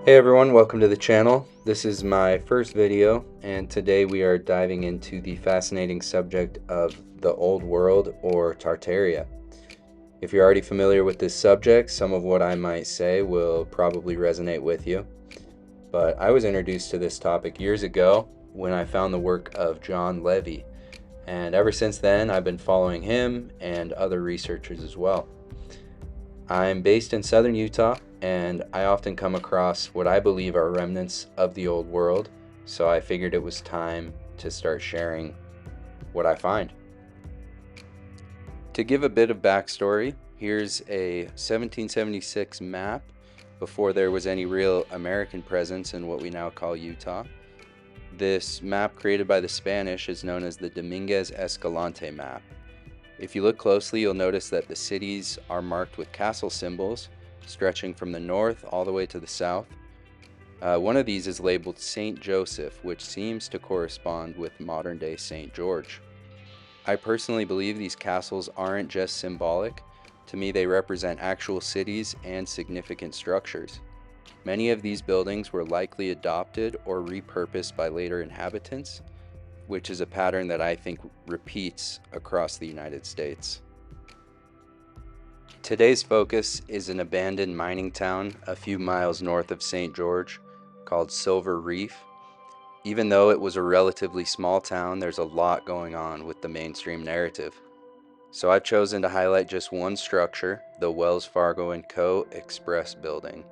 Hey everyone, welcome to the channel. This is my first video, and today we are diving into the fascinating subject of the Old World, or Tartaria. If you're already familiar with this subject, some of what I might say will probably resonate with you. But I was introduced to this topic years ago when I found the work of John Levy, and ever since then I've been following him and other researchers as well. I'm based in southern Utah, and I often come across what I believe are remnants of the old world, so I figured it was time to start sharing what I find. To give a bit of backstory, here's a 1776 map before there was any real American presence in what we now call Utah. This map, created by the Spanish, is known as the Dominguez-Escalante map. If you look closely, you'll notice that the cities are marked with castle symbols stretching from the north all the way to the south. One of these is labeled St. Joseph, which seems to correspond with modern-day St. George. I personally believe these castles aren't just symbolic. To me, they represent actual cities and significant structures. Many of these buildings were likely adopted or repurposed by later inhabitants, which is a pattern that I think repeats across the United States. Today's focus is an abandoned mining town a few miles north of St. George called Silver Reef. Even though it was a relatively small town, there's a lot going on with the mainstream narrative. So I've chosen to highlight just one structure, the Wells Fargo Co. Express building.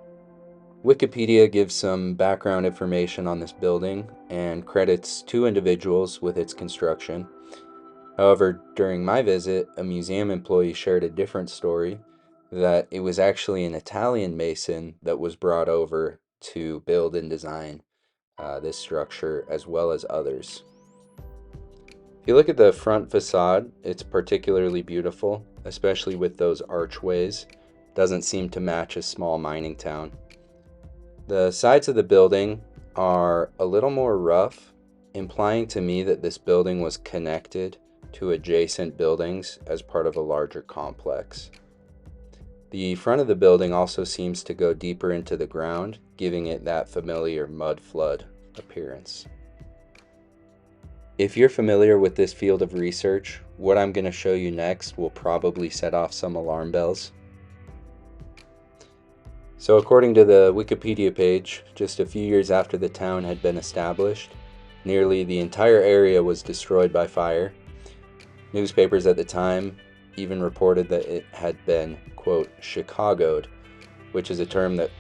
Wikipedia gives some background information on this building and credits two individuals with its construction. However, during my visit, a museum employee shared a different story, that it was actually an Italian mason that was brought over to build and design this structure, as well as others. If you look at the front facade, it's particularly beautiful, especially with those archways. Doesn't seem to match a small mining town. The sides of the building are a little more rough, implying to me that this building was connected to adjacent buildings as part of a larger complex. The front of the building also seems to go deeper into the ground, giving it that familiar mud flood appearance. If you're familiar with this field of research, what I'm going to show you next will probably set off some alarm bells. So according to the Wikipedia page, just a few years after the town had been established, nearly the entire area was destroyed by fire. Newspapers at the time even reported that it had been, quote, Chicagoed, which is a term that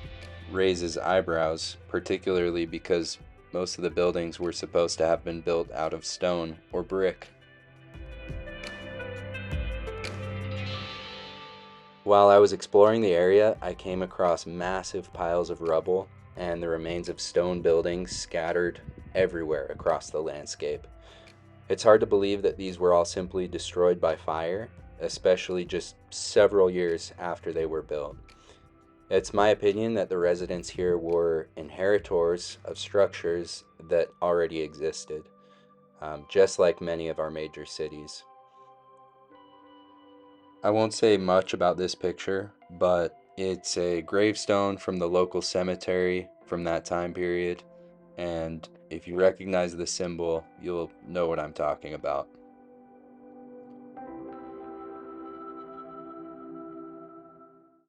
raises eyebrows, particularly because most of the buildings were supposed to have been built out of stone or brick. While I was exploring the area, I came across massive piles of rubble and the remains of stone buildings scattered everywhere across the landscape. It's hard to believe that these were all simply destroyed by fire, especially just several years after they were built. It's my opinion that the residents here were inheritors of structures that already existed, just like many of our major cities. I won't say much about this picture, but it's a gravestone from the local cemetery from that time period, and if you recognize the symbol, you'll know what I'm talking about.